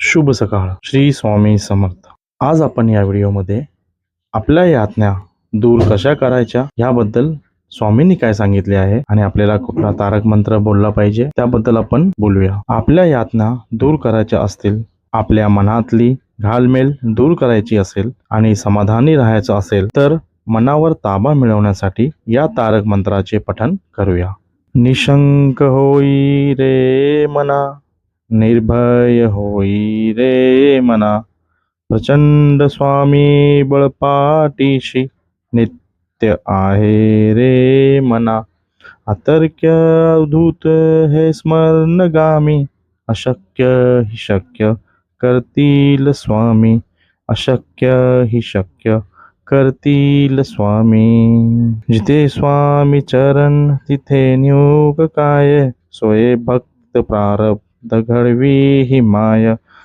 शुभ सकाळ. श्री स्वामी समर्थ. आज आपण या व्हिडिओमध्ये आपल्या यातना दूर कशा करायच्या याबद्दल स्वामींनी काय सांगितले आहे आणि आपल्याला कुठला तारक मंत्र बोलला पाहिजे त्याबद्दल आपण बोलूया. आपल्या यातना दूर करायच्या असतील, आपल्या मनातली घालमेल दूर करायची असेल आणि समाधानी राहायचं असेल तर मनावर ताबा मिळवण्यासाठी या तारक मंत्राचे पठण करूया. निशंक होई रे मना, निर्भय होई रे मना, प्रचंड स्वामी बळपाठीशी नित्य आहे रे मना. अतर्क्य अवधूत हे स्मरणगामी, अशक्य ही शक्य करतील स्वामी, अशक्य ही शक्य करतील स्वामी. जिथे स्वामी चरण तिथे नियोग काय, सोये भक्त प्रारब्ध घडवी ही माय.